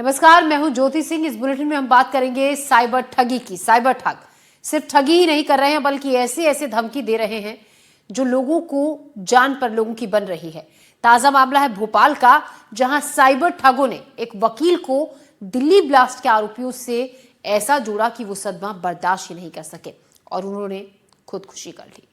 नमस्कार, मैं हूं ज्योति सिंह। इस बुलेटिन में हम बात करेंगे साइबर ठगी की। साइबर ठग सिर्फ ठगी ही नहीं कर रहे हैं, बल्कि ऐसे ऐसे धमकी दे रहे हैं जो लोगों को जान पर लोगों की बन रही है। ताजा मामला है भोपाल का, जहां साइबर ठगों ने एक वकील को दिल्ली ब्लास्ट के आरोपियों से ऐसा जोड़ा कि वो सदमा बर्दाश्त ही नहीं कर सके और उन्होंने खुदकुशी कर ली।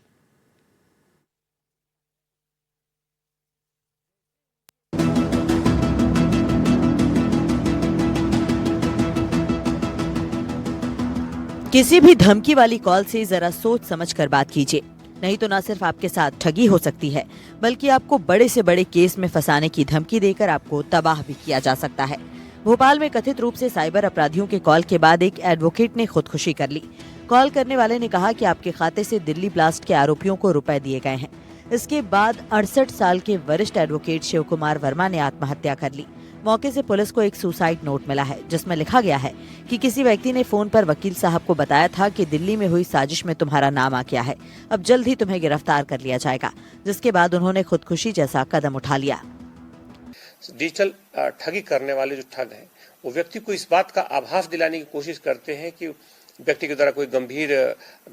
किसी भी धमकी वाली कॉल से जरा सोच समझ कर बात कीजिए, नहीं तो न सिर्फ आपके साथ ठगी हो सकती है, बल्कि आपको बड़े से बड़े केस में फंसाने की धमकी देकर आपको तबाह भी किया जा सकता है। भोपाल में कथित रूप से साइबर अपराधियों के कॉल के बाद एक एडवोकेट ने खुदकुशी कर ली। कॉल करने वाले ने कहा कि आपके खाते से दिल्ली ब्लास्ट के आरोपियों को रुपए दिए गए हैं। इसके बाद 68 साल के वरिष्ठ एडवोकेट शिव कुमार वर्मा ने आत्महत्या कर ली। मौके से पुलिस को एक सुसाइड नोट मिला है, जिसमें लिखा गया है कि किसी व्यक्ति ने फोन पर वकील साहब को बताया था कि दिल्ली में हुई साजिश में तुम्हारा नाम आ गया है, अब जल्द ही तुम्हें गिरफ्तार कर लिया जाएगा, जिसके बाद उन्होंने खुदकुशी जैसा कदम उठा लिया। डिजिटल ठगी करने वाले जो ठग हैं, वो व्यक्ति को इस बात का आभास दिलाने की कोशिश करते हैं कि व्यक्ति के द्वारा कोई गंभीर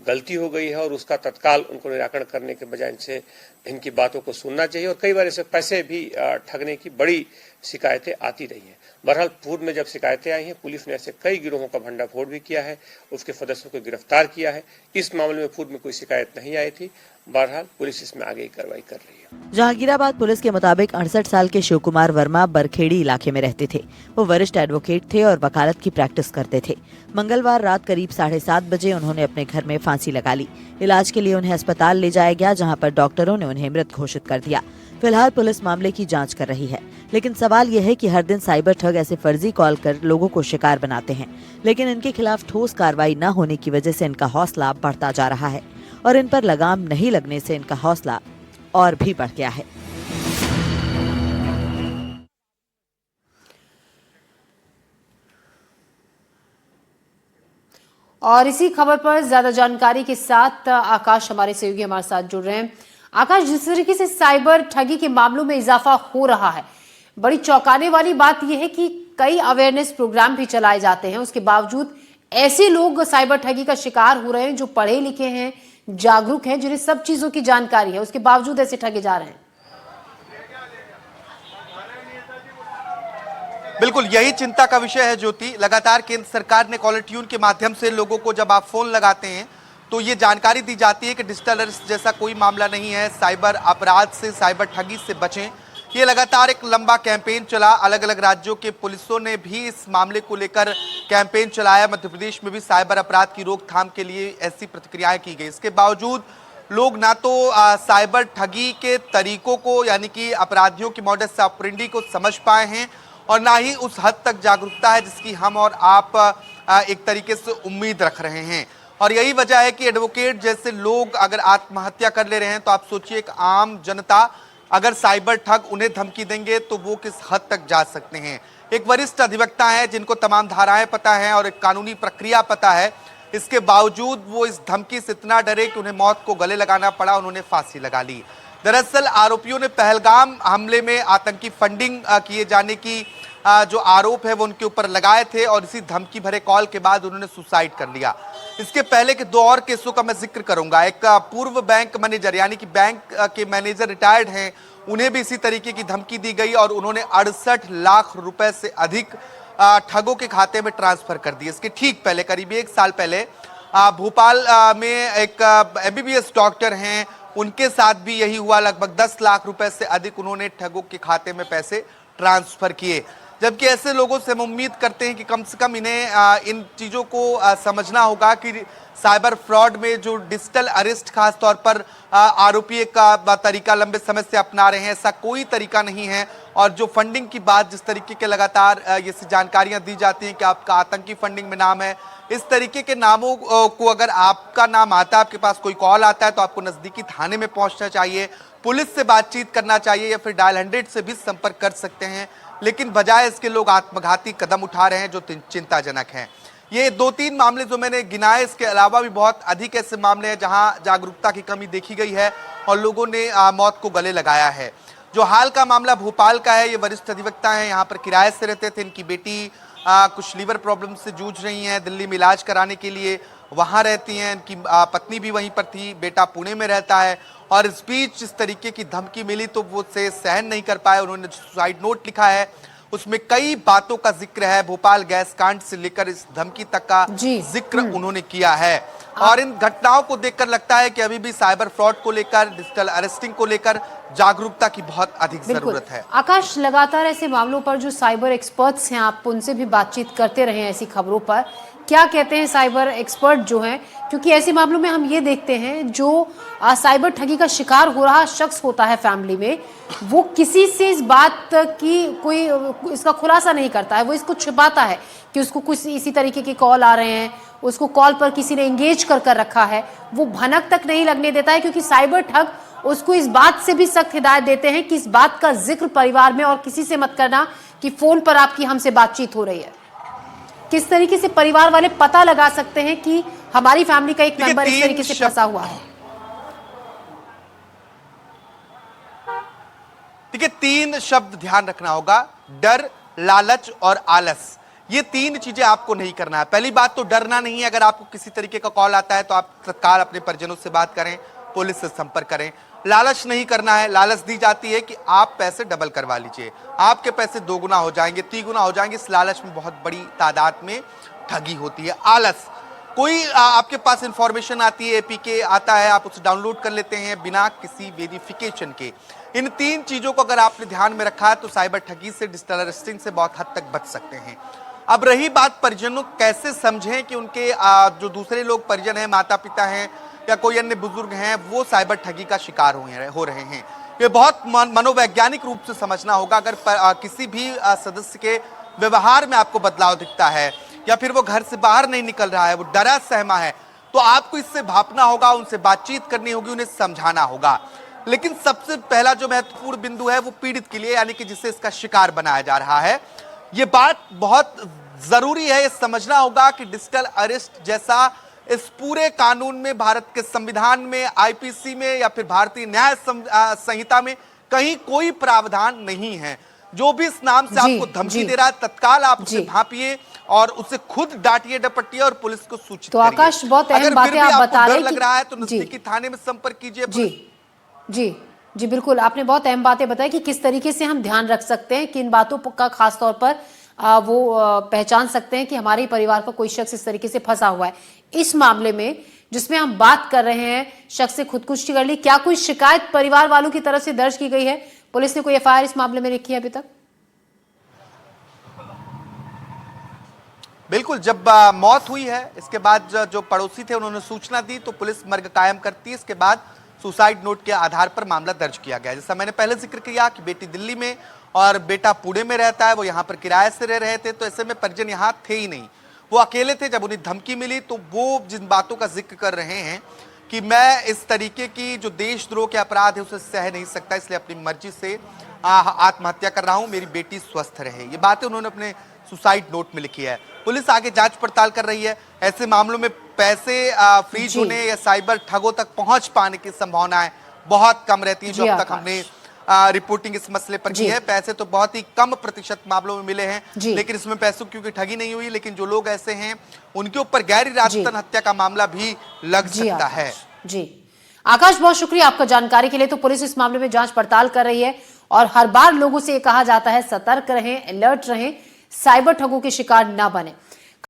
गलती हो गई है और उसका तत्काल उनको निराकरण करने के बजाय इनसे इनकी बातों को सुनना चाहिए। और कई बार ऐसे पैसे भी ठगने की बड़ी शिकायतें आती रही हैं। बहरहाल पूर्व में जब शिकायतें आई हैं, पुलिस ने ऐसे कई गिरोहों का भंडाफोड़ भी किया है, उसके सदस्यों को गिरफ्तार किया है। इस मामले में पूर्व में कोई शिकायत नहीं आई थी। बहरहाल पुलिस इसमें आगे कार्रवाई कर रही है। जहांगीराबाद पुलिस के मुताबिक 68 साल के शिव कुमार वर्मा बरखेड़ी इलाके में रहते थे। वो वरिष्ठ एडवोकेट थे और वकालत की प्रैक्टिस करते थे। मंगलवार रात करीब 7:30 बजे उन्होंने अपने घर में फांसी लगा ली। इलाज के लिए उन्हें अस्पताल ले जाया गया, जहां पर डॉक्टरों ने उन्हें मृत घोषित कर दिया। फिलहाल पुलिस मामले की जांच कर रही है, लेकिन सवाल यह है कि हर दिन साइबर ठग ऐसे फर्जी कॉल कर लोगों को शिकार बनाते हैं, लेकिन इनके खिलाफ ठोस कार्रवाई न होने की वजह से इनका हौसला बढ़ता जा रहा है और इन पर लगाम नहीं लगने से इनका हौसला और भी बढ़ गया है। और इसी खबर पर ज्यादा जानकारी के साथ आकाश हमारे सहयोगी हमारे साथ जुड़ रहे हैं। आकाश, जिस तरीके से साइबर ठगी के मामलों में इजाफा हो रहा है, बड़ी चौंकाने वाली बात यह है कि कई अवेयरनेस प्रोग्राम भी चलाए जाते हैं, उसके बावजूद ऐसे लोग साइबर ठगी का शिकार हो रहे हैं जो पढ़े लिखे हैं, जागरूक हैं, जिन्हें सब चीजों की जानकारी है, उसके बावजूद ऐसे ठगे जा रहे हैं। बिल्कुल यही चिंता का विषय है ज्योति। लगातार केंद्र सरकार ने कॉलर ट्यून के माध्यम से लोगों को जब आप फोन लगाते हैं तो ये जानकारी दी जाती है कि डिजिटल अरेस्ट जैसा कोई मामला नहीं है, साइबर अपराध से, साइबर ठगी से बचें। ये लगातार एक लंबा कैंपेन चला। अलग अलग राज्यों के पुलिसों ने भी इस मामले को लेकर कैंपेन चलाया। मध्य प्रदेश में भी साइबर अपराध की रोकथाम के लिए ऐसी प्रतिक्रियाएं की गई। इसके बावजूद लोग ना तो साइबर ठगी के तरीकों को, यानी कि अपराधियों की मॉडस ऑपरेंडी को समझ पाए हैं और ना ही उस हद तक जागरूकता है जिसकी हम और आप एक तरीके से उम्मीद रख रहे हैं। और यही वजह है कि एडवोकेट जैसे लोग अगर आत्महत्या कर ले रहे हैं, तो आप सोचिए एक आम जनता अगर साइबर ठग उन्हें धमकी देंगे तो वो किस हद तक जा सकते हैं। एक वरिष्ठ अधिवक्ता है जिनको तमाम धाराएं पता है और एक कानूनी प्रक्रिया पता है, इसके बावजूद वो इस धमकी से इतना डरे कि उन्हें मौत को गले लगाना पड़ा, उन्होंने फांसी लगा ली। दरअसल आरोपियों ने पहलगाम हमले में आतंकी फंडिंग किए जाने की जो आरोप है वो उनके ऊपर लगाए थे और इसी धमकी भरे कॉल के बाद उन्होंने सुसाइड कर लिया। इसके पहले के 2 और केसों का मैं जिक्र करूंगा। एक पूर्व बैंक मैनेजर, यानी कि बैंक के मैनेजर रिटायर्ड हैं, उन्हें भी इसी तरीके की धमकी दी गई और उन्होंने 68 लाख रुपए से अधिक ठगों के खाते में ट्रांसफर कर दिए। इसके ठीक पहले, करीब 1 साल पहले, भोपाल में एक MBBS डॉक्टर हैं, उनके साथ भी यही हुआ। लगभग 10 लाख रुपए से अधिक उन्होंने ठगों के खाते में पैसे ट्रांसफर किए। जबकि ऐसे लोगों से हम उम्मीद करते हैं कि कम से कम इन्हें इन चीज़ों को समझना होगा कि साइबर फ्रॉड में जो डिजिटल अरेस्ट खास तौर पर आरोपी का तरीका लंबे समय से अपना रहे हैं, ऐसा कोई तरीका नहीं है। और जो फंडिंग की बात, जिस तरीके के लगातार ये जानकारियां दी जाती हैं कि आपका आतंकी फंडिंग में नाम है, इस तरीके के नामों को अगर आपका नाम आता है, आपके पास कोई कॉल आता है, तो आपको नजदीकी थाने में पहुंचना चाहिए, पुलिस से बातचीत करना चाहिए या फिर डायल 100 से भी संपर्क कर सकते हैं। लेकिन बजाय इसके लोग आत्मघाती कदम उठा रहे हैं जो चिंताजनक हैं। ये 2-3 मामले जो मैंने गिनाए, इसके अलावा भी बहुत अधिक ऐसे मामले हैं जहां जागरूकता की कमी देखी गई है और लोगों ने मौत को गले लगाया है। जो हाल का मामला भोपाल का है, ये वरिष्ठ अधिवक्ता हैं, यहाँ पर किराए से रहते थे। इनकी बेटी कुछ लीवर प्रॉब्लम से जूझ रही हैं, दिल्ली में इलाज कराने के लिए वहाँ रहती हैं। इनकी पत्नी भी वहीं पर थी, बेटा पुणे में रहता है। और इस बीच इस तरीके की धमकी मिली तो वो से सहन नहीं कर पाए, उन्होंने सुसाइड नोट लिखा है। उसमें कई बातों का जिक्र है, भोपाल गैस कांड से लेकर इस धमकी तक का जिक्र उन्होंने किया है। और इन घटनाओं को देखकर लगता है कि अभी भी साइबर फ्रॉड को लेकर, डिजिटल अरेस्टिंग को लेकर जागरूकता की बहुत अधिक जरूरत है। आकाश, लगातार ऐसे मामलों पर जो साइबर एक्सपर्ट्स हैं, आप उनसे भी बातचीत करते रहे हैं ऐसी खबरों पर, क्या कहते हैं साइबर एक्सपर्ट जो हैं? क्योंकि ऐसे मामलों में हम ये देखते हैं जो साइबर ठगी का शिकार हो रहा शख्स होता है फैमिली में, वो किसी से इस बात की कोई इसका खुलासा नहीं करता है, वो इसको छिपाता है कि उसको कुछ इसी तरीके के कॉल आ रहे हैं, उसको कॉल पर किसी ने एंगेज कर रखा है, वो भनक तक नहीं लगने देता है। क्योंकि साइबर ठग उसको इस बात से भी सख्त हिदायत देते हैं कि इस बात का जिक्र परिवार में और किसी से मत करना कि फोन पर आपकी हमसे बातचीत हो रही है। किस तरीके से परिवार वाले पता लगा सकते हैं कि हमारी फैमिली का एक मेंबर इस तरीके से फंसा हुआ है? देखिए, 3 शब्द ध्यान रखना होगा: डर, लालच और आलस। ये 3 चीजें आपको नहीं करना है। पहली बात तो डरना नहीं है। अगर आपको किसी तरीके का कॉल आता है तो आप तत्काल अपने परिजनों से बात करें, पुलिस से संपर्क करें। लालच नहीं करना है। लालच दी जाती है कि आप पैसे डबल करवा लीजिए, आपके पैसे 2 गुना हो जाएंगे, 3 गुना हो जाएंगे। इस लालच में बहुत बड़ी तादाद में ठगी होती है। आलस, कोई आपके पास इंफॉर्मेशन आती है, एपीके आता है, आप उसे डाउनलोड कर लेते हैं बिना किसी वेरिफिकेशन के। इन 3 चीजों को अगर आपने ध्यान में रखा है तो साइबर ठगी से, डिजिटल अरेस्टिंग से बहुत हद तक बच सकते हैं। अब रही बात परिजनों, कैसे समझें कि उनके जो दूसरे लोग परिजन हैं, माता पिता हैं या कोई अन्य बुजुर्ग हैं, वो साइबर ठगी का शिकार हो रहे हैं। ये बहुत मनोवैज्ञानिक रूप से समझना होगा। अगर किसी भी सदस्य के व्यवहार में आपको बदलाव दिखता है या फिर वो घर से बाहर नहीं निकल रहा है, वो डरा सहमा है, तो आपको इससे भापना होगा, उनसे बातचीत करनी होगी, उन्हें समझाना होगा। लेकिन सबसे पहला जो महत्वपूर्ण बिंदु है वो पीड़ित के लिए, यानी कि जिसे इसका शिकार बनाया जा रहा है, ये बात बहुत जरूरी है। ये समझना होगा कि डिजिटल अरेस्ट जैसा इस पूरे कानून में, भारत के संविधान में, आईपीसी में या फिर भारतीय न्याय संहिता में कहीं कोई प्रावधान नहीं है। जो भी इस नाम से आपको धमकी दे रहा है, तत्काल आप उसे भांपिए और उसे खुद डांटिए, डपटिए और पुलिस को सूचित करिए। आकाश, बहुत अहम बातें आप बता रहे हैं। लग रहा है तो नजदीकी थाने में संपर्क कीजिए। जी बिल्कुल, आपने बहुत अहम बातें बताई कि किस तरीके से हम ध्यान रख सकते हैं, किन बातों का खास तौर पर वो पहचान सकते हैं कि हमारे परिवार का कोई शख्स इस तरीके से फंसा हुआ है। इस मामले में जिसमें हम बात कर रहे हैं, शख्स से खुदकुशी कर ली, क्या कोई शिकायत परिवार वालों की तरफ से दर्ज की गई है? पुलिस ने कोई एफआईआर इस मामले में लिखी है अभी तक? बिल्कुल, जब मौत हुई है इसके बाद जो पड़ोसी थे उन्होंने सूचना दी तो पुलिस मर्ग कायम करती है। इसके बाद सुसाइड नोट के आधार पर मामला दर्ज किया गया। जैसा मैंने पहले जिक्र किया कि बेटी दिल्ली में और बेटा पुणे में रहता है, वो यहाँ पर किराए से रह रहे थे, तो ऐसे में परिजन यहाँ थे ही नहीं, वो अकेले थे। जब उन्हें धमकी मिली तो वो जिन बातों का जिक्र कर रहे हैं कि मैं इस तरीके की जो देशद्रोह के अपराध है उसे सह नहीं सकता, इसलिए अपनी मर्जी से आत्महत्या कर रहा हूं, मेरी बेटी स्वस्थ रहे, ये बातें उन्होंने अपने सुसाइड नोट में लिखी है। पुलिस आगे जांच पड़ताल कर रही है। ऐसे मामलों में पैसे फ्रीज होने या साइबर ठगों तक पहुंच पाने की संभावनाएं बहुत कम रहती है। जो अब तक हमने रिपोर्टिंग इस मसले पर की है, पैसे तो बहुत ही कम प्रतिशत मामलों में मिले हैं, लेकिन इसमें पैसों की ठगी नहीं हुई। लेकिन जो लोग ऐसे हैं उनके ऊपर गैर इरादतन हत्या का मामला भी लग सकता है। जी आकाश, बहुत शुक्रिया आपका जानकारी के लिए। तो पुलिस इस मामले में जांच पड़ताल कर रही है और हर बार लोगों से कहा जाता है सतर्क रहें, अलर्ट रहें, साइबर ठगों के शिकार ना बने।